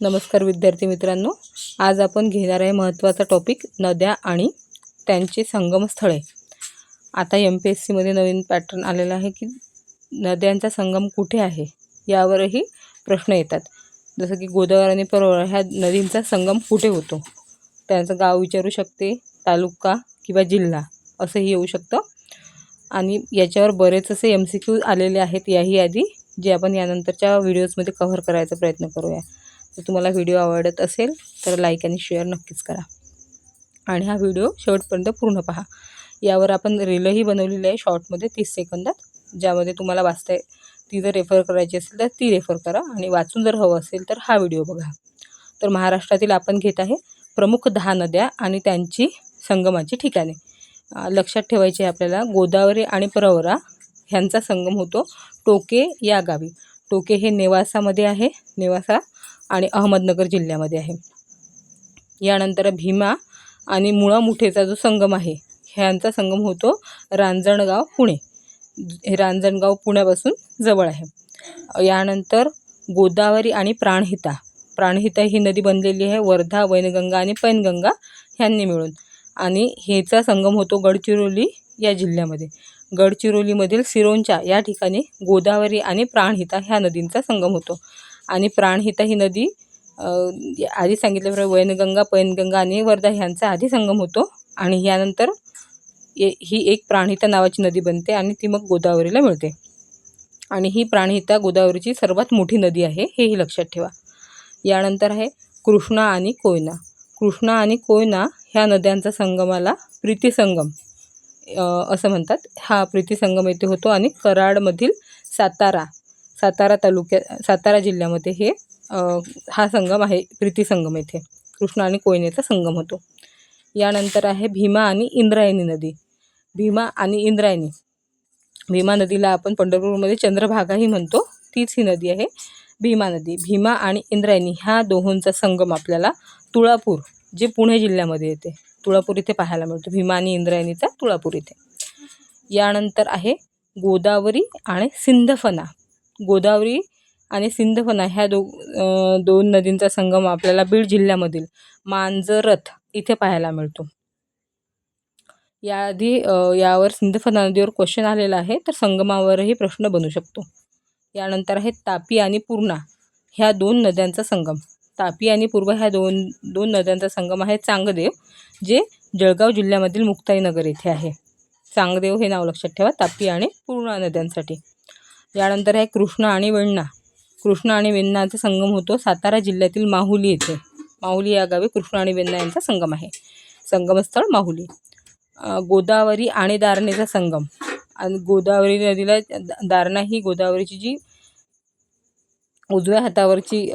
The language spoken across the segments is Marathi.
नमस्कार विद्यार्थी मित्रांनो, आज आपण घेणार आहे महत्त्वाचा टॉपिक नद्या आणि त्यांचे संगमस्थळे। आता MPSC मध्ये नवीन पॅटर्न आलेला आहे की नद्यांचा संगम कुठे आहे यावरही प्रश्न येतात। जसं की गोदावरी आणि प्रवरा ह्या नदींचा संगम कुठे होतो, त्यांचं गाव विचारू शकते, तालुका किंवा जिल्हा असंही येऊ शकतं। आणि याच्यावर बरेच असे MCQ आलेले आहेत याही आधी, जे आपण यानंतरच्या व्हिडिओजमध्ये कव्हर करायचा प्रयत्न करूया। जर तुम्हाला व्हिडिओ आवडत असेल तर लाईक आणि शेअर नक्कीच करा आणि हा व्हिडिओ शेवटपर्यंत पूर्ण पहा। यावर आपण रीलही बनवलेली आहे शॉर्टमध्ये 30 सेकंदात, ज्यामध्ये तुम्हाला वाचता ती जर रेफर करायची असेल तर ती रेफर करा आणि वाचून जर हवं असेल तर हा व्हिडिओ बघा। तर महाराष्ट्रातील आपण घेत आहे प्रमुख 10 नद्या आणि त्यांची संगमाची ठिकाणे। लक्षात ठेवायचे आपल्याला, गोदावरी आणि प्रवरा ह्यांचा संगम होतो टोके या गावी। टोके हे नेवासामध्ये आहे, नेवासा आणि अहमदनगर जिल्ह्यामध्ये आहे। यानंतर भीमा आणि मुळा मुठेचा जो संगम आहे ह्यांचा संगम होतो रांजणगाव पुणे। हे रांजणगाव पुण्यापासून जवळ आहे। यानंतर गोदावरी आणि प्राणहिता, प्राणहिता ही नदी बनलेली आहे वर्धा, वैनगंगा आणि पैनगंगा ह्यांनी मिळून, आणि हेचा संगम होतो गडचिरोली या जिल्ह्यामध्ये। गडचिरोलीमधील सिरोंचा या ठिकाणी गोदावरी आणि प्राणहिता ह्या नदींचा संगम होतो। आणि प्राणहिता ही नदी आधी सांगितल्याप्रमाणे वैनगंगा, पैनगंगा आणि वर्धा ह्यांचा आधी संगम होतो आणि यानंतर ही एक प्राणहिता नावाची नदी बनते आणि ती मग गोदावरीला मिळते। आणि ही प्राणहिता गोदावरीची सर्वात मोठी नदी आहे, हेही लक्षात ठेवा। यानंतर आहे कृष्णा आणि कोयना। कृष्णा आणि कोयना ह्या नद्यांचा संगमाला प्रीतिसंगम असं म्हणतात। हा प्रीतिसंगम येथे होतो आणि कराडमधील सातारा सातारा जिल्ह्यामध्ये हे हा संगम आहे, प्रीतिसंगम येथे कृष्णा आणि कोयनेचा संगम होतो। यानंतर आहे भीमा आणि इंद्रायणी नदी। भीमा आणि इंद्रायणी, भीमा नदीला आपण पंढरपूरमध्ये चंद्रभागाही म्हणतो, तीच ही नदी आहे भीमा नदी। भीमा आणि इंद्रायणी ह्या दोहोंचा संगम आपल्याला तुळापूर, जे पुणे जिल्ह्यामध्ये येते, तुळापूर इथे पाहायला मिळतो। भीमा आणि इंद्रायणीचा तुळापूर इथे। यानंतर आहे गोदावरी आणि सिंधफणा। गोदावरी आणि सिंधफणा ह्या दोन नदींचा संगम आपल्याला बीड जिल्ह्यामधील मांजरथ इथे पाहायला मिळतो। याआधी यावर सिंधफणा नदीवर क्वेश्चन आलेला आहे, तर संगमावरही प्रश्न बनू शकतो। यानंतर आहे तापी आणि पूर्णा ह्या दोन नद्यांचा संगम। तापी आणि पूर्णा ह्या दोन नद्यांचा संगम आहे चांगदेव, जे जळगाव जिल्ह्यामधील मुक्ताईनगर येथे आहे। चांगदेव हे नाव लक्षात ठेवा तापी आणि पूर्णा नद्यांसाठी। यानंतर आहे कृष्णा आणि वेण्णा। कृष्णा आणि वेण्णाचा संगम होतो सातारा जिल्ह्यातील माहुली येथे। माहुली या गावी कृष्णा आणि वेण्णा यांचा संगम आहे, संगमस्थळ माहुली। गोदावरी आणि दारणेचा संगम। आणि गोदावरी नदीला दारणा ही गोदावरीची जी उजव्या हातावरची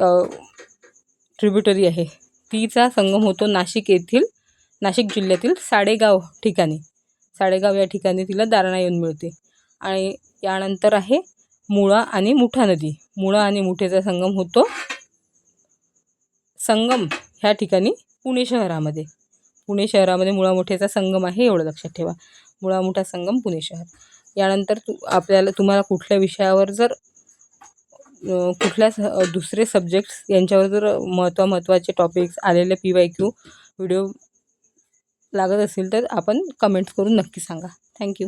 ट्रिब्युटरी आहे तिचा संगम होतो नाशिक जिल्ह्यातील साडेगाव ठिकाणी। साडेगाव या ठिकाणी तिला दारणा येऊन मिळते। आणि यानंतर आहे मुळा आणि मुठा नदी। मुळा आणि मुठेचा संगम होतो ह्या ठिकाणी पुणे शहरामध्ये। पुणे शहरामध्ये मुळा मुठेचा संगम आहे, एवढं लक्षात ठेवा। मुळा मुठा संगम पुणे शहर। यानंतर तुम्हाला कुठल्या विषयावर जर कुठल्या दुसरे सब्जेक्ट्स यांच्यावर जर महत्त्वाचे टॉपिक्स आलेले PYQ व्हिडिओ लागत असेल तर आपण कमेंट्स करून नक्की सांगा। थँक्यू।